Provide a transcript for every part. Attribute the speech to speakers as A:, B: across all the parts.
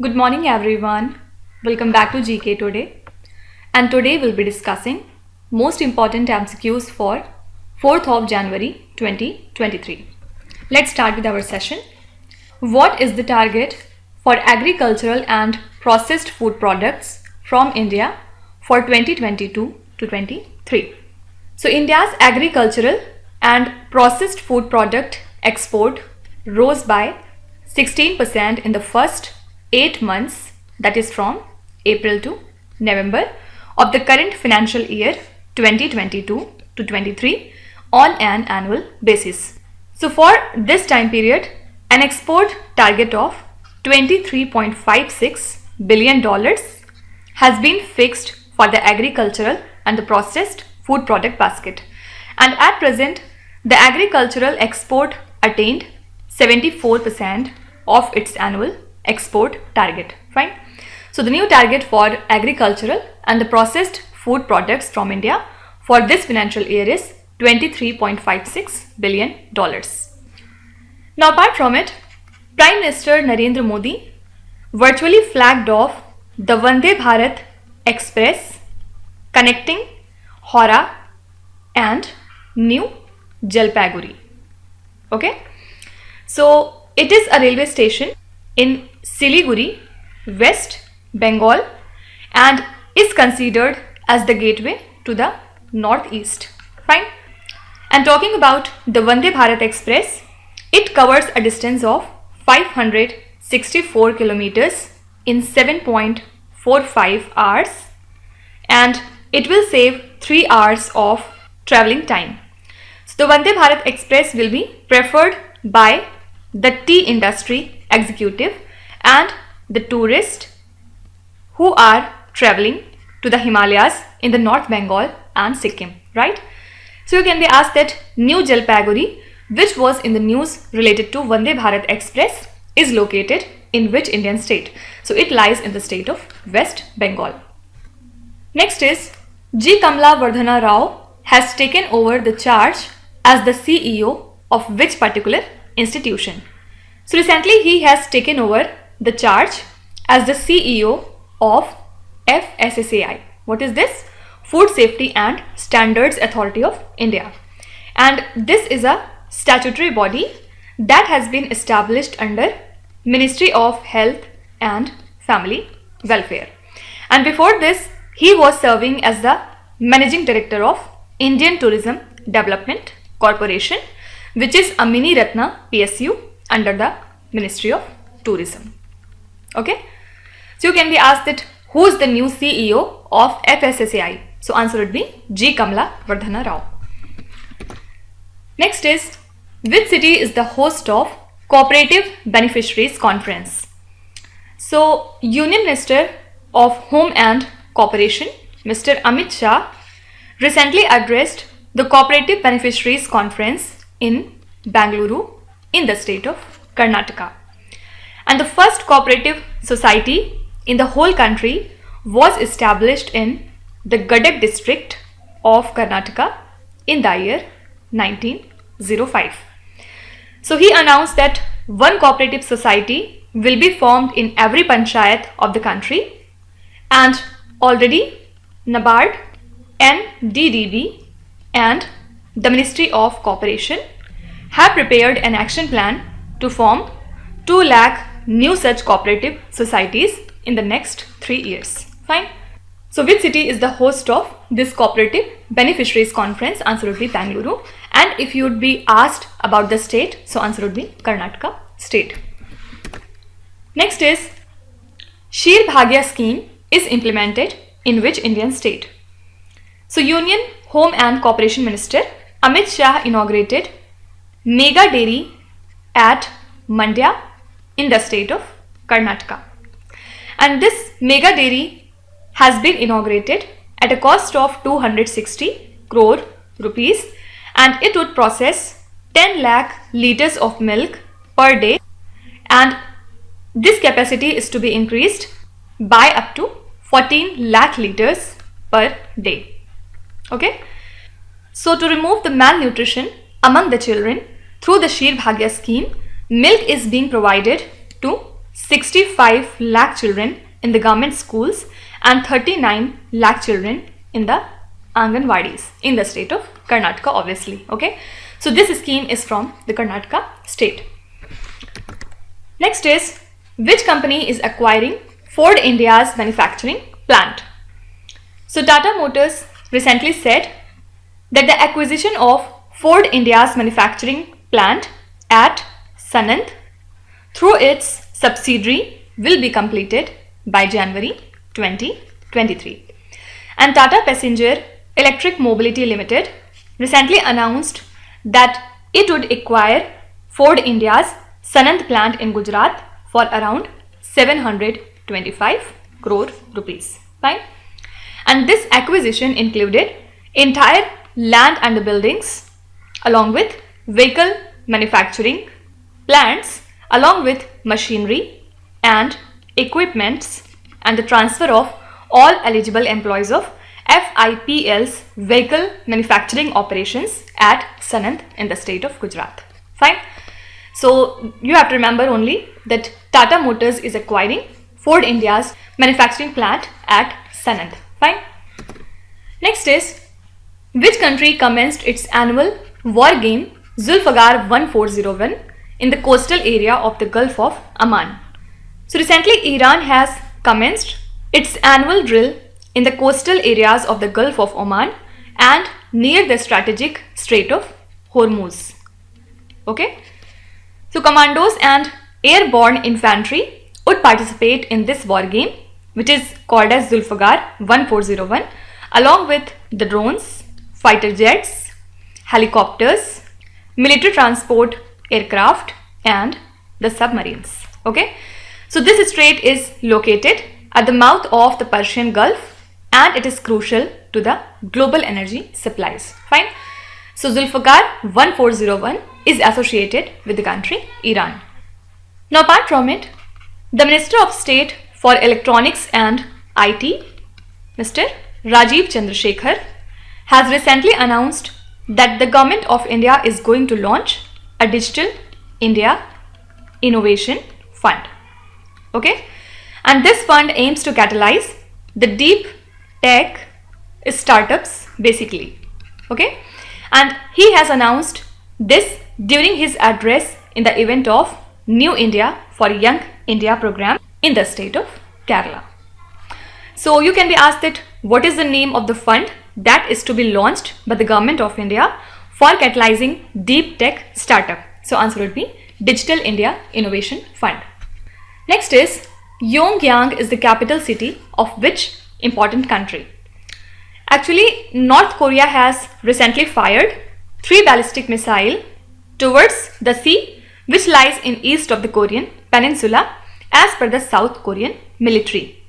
A: Good morning everyone. Welcome back to GK Today. And today we'll be discussing most important MCQs for 4th of January 2023. Let's start with our session. What is the target for agricultural and processed food products from India for 2022 to 23? So India's agricultural and processed food product export rose by 16% in the first 8 months, that is from April to November of the current financial year 2022 to 23 on an annual basis. So for this time period, an export target of $23.56 billion has been fixed for the agricultural and the processed food product basket. And at present, the agricultural export attained 74% of its annual export target. Fine. So the new target for agricultural and the processed food products from India for this financial year is $23.56 billion. Now apart from it, Prime Minister Narendra Modi virtually flagged off the Vande Bharat Express connecting Howrah and New Jalpaiguri. Okay. So it is a railway station in Siliguri, West Bengal, and is considered as the gateway to the northeast. Fine. And talking about the Vande Bharat Express, it covers a distance of 564 kilometers in 7.45 hours, and it will save 3 hours of traveling time. So the Vande Bharat Express will be preferred by the tea industry executive and the tourists who are traveling to the Himalayas in the North Bengal and Sikkim, right? So you can be asked that New Jalpaiguri, which was in the news related to Vande Bharat Express, is located in which Indian state? So it lies in the state of West Bengal. Next is G. Kamla Vardhana Rao has taken over the charge as the CEO of which particular institution? So recently he has taken over the charge as the CEO of FSSAI. What is this? Food Safety and Standards Authority of India. And this is a statutory body that has been established under Ministry of Health and Family Welfare. And before this, he was serving as the Managing Director of Indian Tourism Development Corporation, which is a mini Ratna PSU under the Ministry of Tourism. Okay. So you can be asked that who is the new CEO of FSSAI? So answer would be G. Kamla Vardhana Rao. Next is, which city is the host of Cooperative Beneficiaries Conference? So Union Minister of Home and Cooperation, Mr. Amit Shah, recently addressed the Cooperative Beneficiaries Conference in Bangalore in the state of Karnataka. And the first cooperative society in the whole country was established in the Gadag district of Karnataka in the year 1905. So he announced that one cooperative society will be formed in every panchayat of the country, and already NABARD, NDDB and the Ministry of Cooperation have prepared an action plan to form 2 lakh new such cooperative societies in the next 3 years. Fine. So which city is the host of this Cooperative Beneficiaries Conference? Answer would be Bangalore. And if you would be asked about the state, so answer would be Karnataka state. Next is, Sheer Bhagya scheme is implemented in which Indian state? So Union Home and Cooperation Minister Amit Shah inaugurated Mega Dairy at Mandya in the state of Karnataka. And this Mega Dairy has been inaugurated at a cost of 260 crore rupees, and it would process 10 lakh liters of milk per day, and this capacity is to be increased by up to 14 lakh liters per day. Okay. So to remove the malnutrition among the children through the Sheer Bhagya scheme, milk is being provided to 65 lakh children in the government schools and 39 lakh children in the Anganwadis in the state of Karnataka, obviously. Okay, so this scheme is from the Karnataka state. Next is, which company is acquiring Ford India's manufacturing plant? So Tata Motors recently said that the acquisition of Ford India's manufacturing plant at Sanand through its subsidiary will be completed by January 2023. And Tata Passenger Electric Mobility Limited recently announced that it would acquire Ford India's Sanand plant in Gujarat for around 725 crore rupees. Fine. And this acquisition included entire land and the buildings along with vehicle manufacturing plants along with machinery and equipments and the transfer of all eligible employees of FIPL's vehicle manufacturing operations at Sanand in the state of Gujarat. Fine. So you have to remember only that Tata Motors is acquiring Ford India's manufacturing plant at Sanand. Fine. Next is, which country commenced its annual war game Zulfagar 1401 in the coastal area of the Gulf of Aman? So recently Iran has commenced its annual drill in the coastal areas of the Gulf of Oman and near the strategic Strait of Hormuz. Okay. So commandos and airborne infantry would participate in this war game, which is called as Zulfagar 1401, along with the drones, fighter jets, helicopters, military transport aircraft and the submarines. Okay. So this strait is located at the mouth of the Persian Gulf and it is crucial to the global energy supplies. Fine. So Zulfagar 1401 is associated with the country Iran. Now apart from it, the Minister of State for Electronics and IT, Mr. Rajiv Chandrasekhar, has recently announced that the Government of India is going to launch a Digital India Innovation Fund. Okay, and this fund aims to catalyze the deep tech startups basically. Okay, and he has announced this during his address in the event of New India for Young India program in the state of Kerala. So you can be asked that what is the name of the fund that is to be launched by the Government of India for catalyzing deep tech startup? So answer would be Digital India Innovation Fund. Next is, Pyongyang is the capital city of which important country? Actually, North Korea has recently fired 3 ballistic missiles towards the sea which lies in east of the Korean peninsula as per the South Korean military.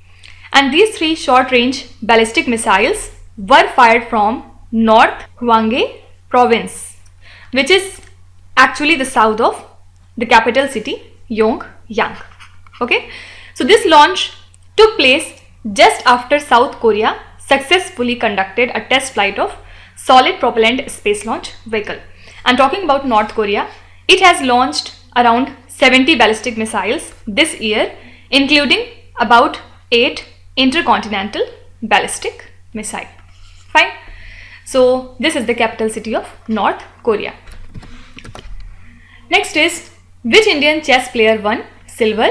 A: And these 3 short-range ballistic missiles were fired from North Hwanghae province, which is actually the south of the capital city Pyongyang. Okay, so this launch took place just after South Korea successfully conducted a test flight of solid propellant space launch vehicle. And talking about North Korea, it has launched around 70 ballistic missiles this year, including about 8 intercontinental ballistic missiles. Fine. So this is the capital city of North Korea. Next is, which Indian chess player won silver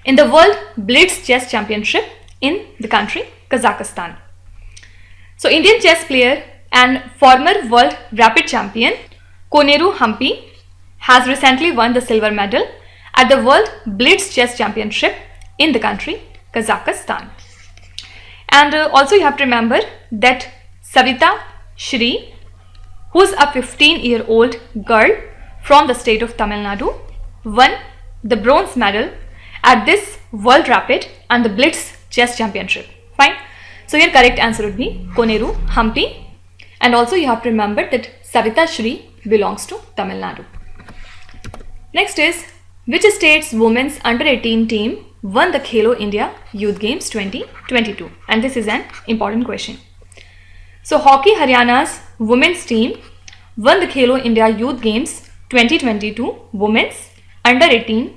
A: in the World Blitz Chess Championship in the country Kazakhstan? So Indian chess player and former world rapid champion Koneru Hampi has recently won the silver medal at the World Blitz Chess Championship in the country Kazakhstan. And also you have to remember that Savita Shri, who is a 15-year-old girl from the state of Tamil Nadu, won the bronze medal at this World Rapid and the Blitz Chess Championship. Fine. So your correct answer would be Koneru Hampi. And also you have to remember that Savita Shri belongs to Tamil Nadu. Next is, which state's women's under-18 team won the Khelo India Youth Games 2022? And this is an important question. So Hockey Haryana's women's team won the Khelo India Youth Games 2022 women's under-18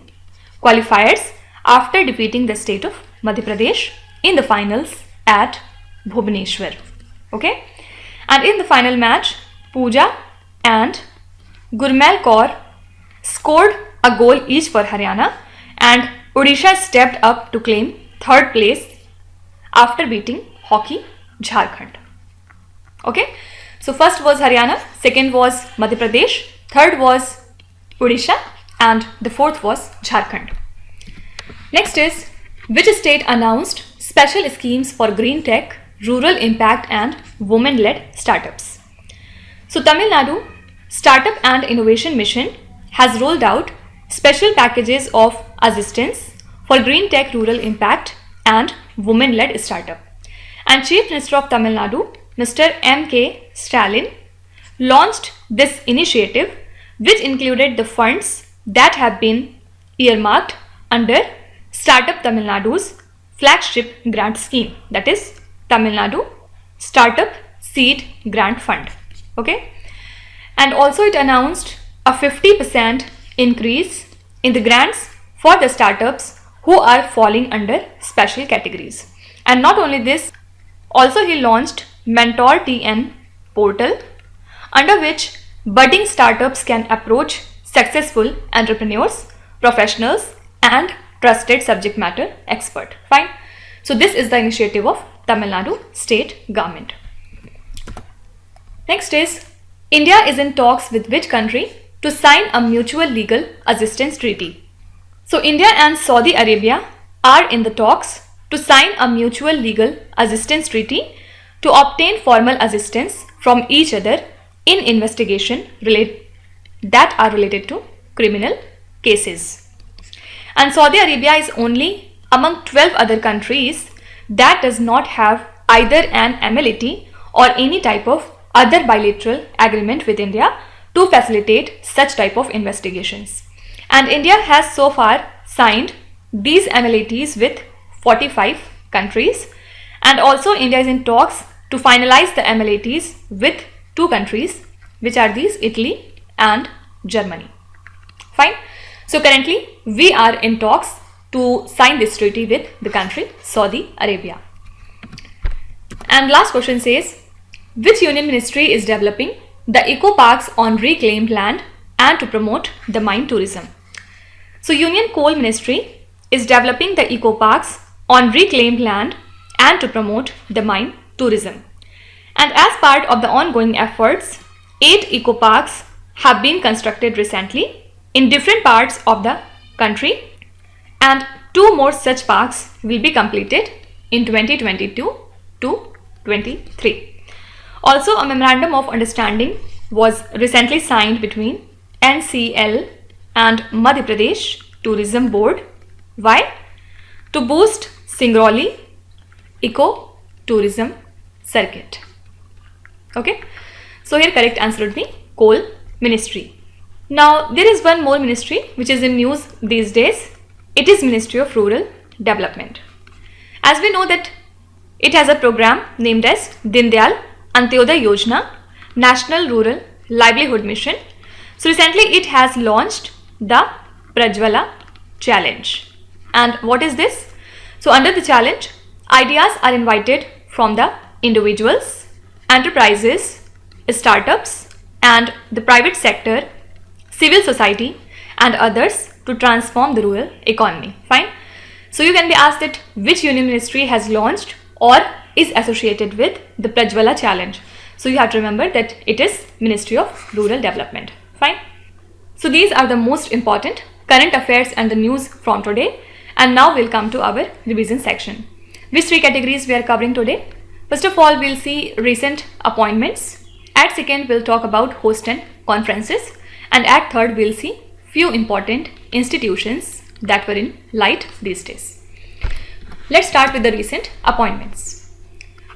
A: qualifiers after defeating the state of Madhya Pradesh in the finals at Bhubaneswar. Okay, and in the final match, Pooja and Gurmail Kaur scored a goal each for Haryana, and Odisha stepped up to claim third place after beating hockey Jharkhand. Okay, so first was Haryana, second was Madhya Pradesh, third was Odisha, and the fourth was Jharkhand. Next is, which state announced special schemes for green tech, rural impact and women-led startups? So Tamil Nadu Startup and Innovation Mission has rolled out special packages of assistance for green tech, rural impact and women-led startup. And Chief Minister of Tamil Nadu, Mr. M.K. Stalin, launched this initiative, which included the funds that have been earmarked under Startup Tamil Nadu's flagship grant scheme, that is Tamil Nadu Startup Seed Grant Fund. Okay, and also it announced a 50% increase in the grants for the startups who are falling under special categories. And not only this, also he launched Mentor TN portal, under which budding startups can approach successful entrepreneurs, professionals and trusted subject matter expert. Fine. So this is the initiative of Tamil Nadu state government. Next is, India is in talks with which country to sign a mutual legal assistance treaty? So India and Saudi Arabia are in the talks to sign a mutual legal assistance treaty to obtain formal assistance from each other in investigation that are related to criminal cases. And Saudi Arabia is only among 12 other countries that does not have either an MLAT or any type of other bilateral agreement with India to facilitate such type of investigations. And India has so far signed these MLATs with 45 countries, and also India is in talks to finalize the MLATs with 2 countries, which are these Italy and Germany. Fine. So currently we are in talks to sign this treaty with the country Saudi Arabia. And last question says, which union ministry is developing the eco parks on reclaimed land and to promote the mine tourism? So Union Coal Ministry is developing the eco parks on reclaimed land and to promote the mine tourism. And as part of the ongoing efforts, 8 eco parks have been constructed recently in different parts of the country, and 2 more such parks will be completed in 2022 to 23. Also, a memorandum of understanding was recently signed between NCL and Madhya Pradesh Tourism Board. Why? To boost Singrauli eco tourism circuit. Okay, so here correct answer would be Coal Ministry. Now there is one more ministry which is in news these days. It is Ministry of Rural Development. As we know that it has a program named as Din Dayal Antyodaya Yojana, National Rural Livelihood Mission. So recently it has launched the Prajwala Challenge. And what is this? So under the challenge, ideas are invited from the individuals, enterprises, startups and the private sector, civil society and others to transform the rural economy. Fine. So you can be asked that which union ministry has launched or is associated with the Prajwala Challenge. So you have to remember that it is Ministry of Rural Development. Fine. So these are the most important current affairs and the news from today. And now we'll come to our revision section. Which 3 categories we are covering today? First of all, we'll see recent appointments. At second, we'll talk about host and conferences. And at third, we'll see few important institutions that were in light these days. Let's start with the recent appointments.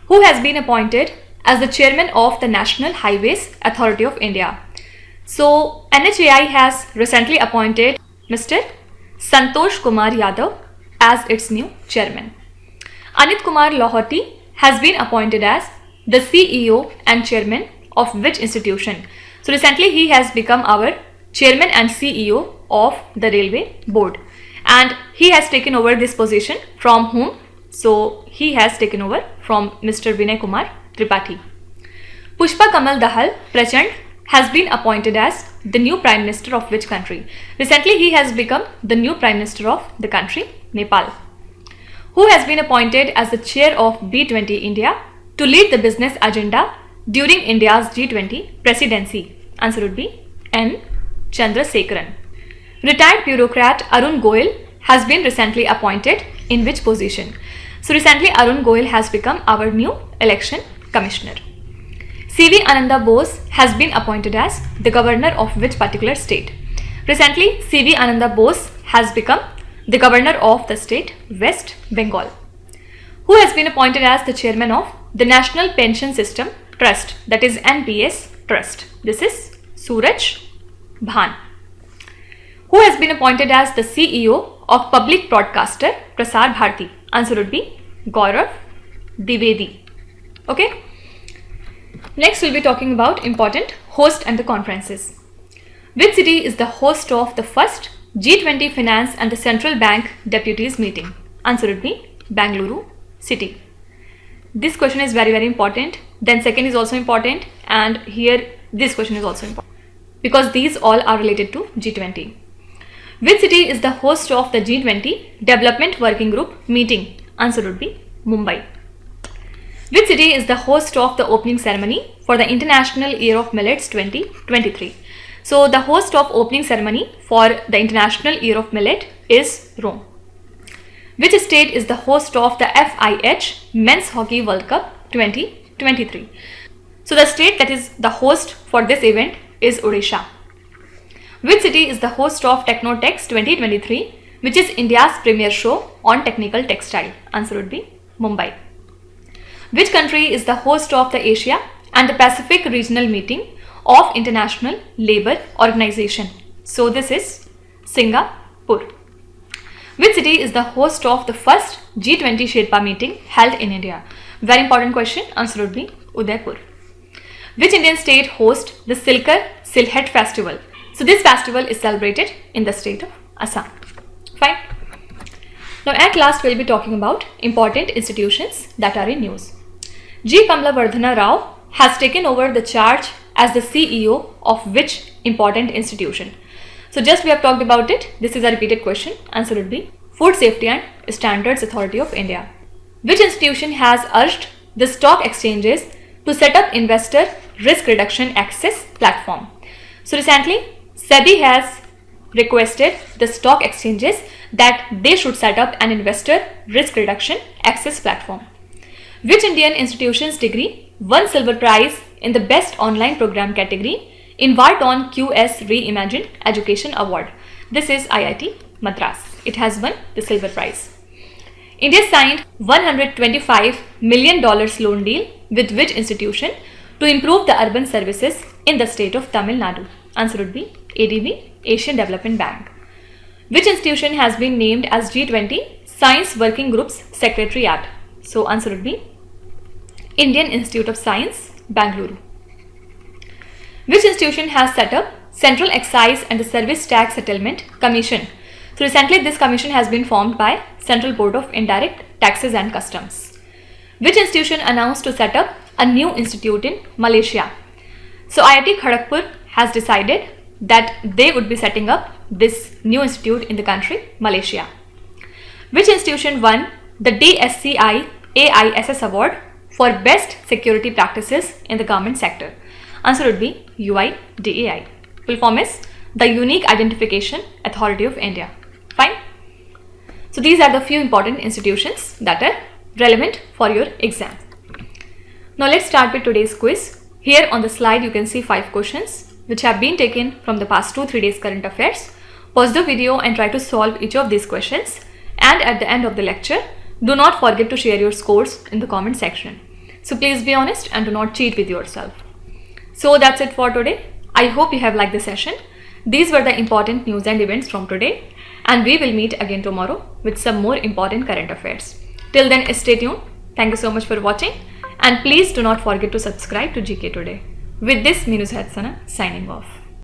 A: Who has been appointed as the chairman of the National Highways Authority of India? So NHAI has recently appointed Mr. Santosh Kumar Yadav as its new chairman. Anit Kumar Lahoti has been appointed as the CEO and chairman of which institution? So recently he has become our chairman and CEO of the Railway Board. and he has taken over this position from whom? So he has taken over from Mr. Vinay Kumar Tripathi. Pushpa Kamal Dahal Prachand has been appointed as the new Prime Minister of which country? Recently he has become the new Prime Minister of the country Nepal. Who has been appointed as the chair of B20 India to lead the business agenda during India's G20 presidency? Answer would be N. Chandrasekaran. Retired bureaucrat Arun Goyal has been recently appointed in which position? So recently Arun Goyal has become our new election commissioner. C.V. Ananda Bose has been appointed as the governor of which particular state? Recently C.V. Ananda Bose has become the governor of the state West Bengal. Who has been appointed as the chairman of the National Pension System Trust, that is NPS Trust? This is Suraj Bhan. Who has been appointed as the CEO of public broadcaster Prasar Bharati? Answer would be Gaurav Dwivedi. Okay. Next we'll be talking about important host and the conferences. Which city is the host of the first G20 Finance and the Central Bank Deputies meeting? Answer would be Bangalore city. This question is very important. Then second is also important, and here this question is also important because these all are related to G20. Which city is the host of the G20 Development Working Group meeting? Answer would be Mumbai. Which city is the host of the opening ceremony for the International Year of Millets 2023? So the host of opening ceremony for the International Year of Millet is Rome. Which state is the host of the FIH Men's Hockey World Cup 2023? So the state that is the host for this event is Odisha. Which city is the host of Technotex 2023, which is India's premier show on technical textile? Answer would be Mumbai. Which country is the host of the Asia and the Pacific Regional Meeting of International Labour Organization? So this is Singapore. Which city is the host of the first G20 Sherpa meeting held in India? Very important question. Answer would be Udaipur. Which Indian state hosts the Silkar Silhet Festival? So this festival is celebrated in the state of Assam. Fine. Now at last we'll be talking about important institutions that are in news. G. Kamlavardhana Rao has taken over the charge as the CEO of which important institution? So just we have talked about it. This is a repeated question. Answer would be Food Safety and Standards Authority of India. Which institution has urged the stock exchanges to set up investor risk reduction access platform? So recently SEBI has requested the stock exchanges that they should set up an investor risk reduction access platform. Which Indian institution's degree won silver prize in the best online program category in Wharton QS Reimagined Education Award? This is IIT Madras. It has won the silver prize. India signed $125 million loan deal with which institution to improve the urban services in the state of Tamil Nadu? Answer would be ADB, Asian Development Bank. Which institution has been named as G20 Science Working Group's Secretariat? So answer would be Indian Institute of Science, Bangalore. Which institution has set up Central Excise and the Service Tax Settlement Commission? So recently this commission has been formed by Central Board of Indirect Taxes and Customs. Which institution announced to set up a new institute in Malaysia? So IIT Kharagpur has decided that they would be setting up this new institute in the country Malaysia. Which institution won the DSCI AISS award for best security practices in the government sector? Answer would be UIDAI. Full form is the Unique Identification Authority of India. Fine. So these are the few important institutions that are relevant for your exam. Now let's start with today's quiz. Here on the slide you can see 5 questions which have been taken from the past 2-3 days current affairs. Pause the video and try to solve each of these questions, and at the end of the lecture do not forget to share your scores in the comment section. So please be honest and do not cheat with yourself. So that's it for today. I hope you have liked the session. These were the important news and events from today, and we will meet again tomorrow with some more important current affairs. Till then, stay tuned. Thank you so much for watching, and please do not forget to subscribe to GK Today. With this, Minu Sahadsana signing off.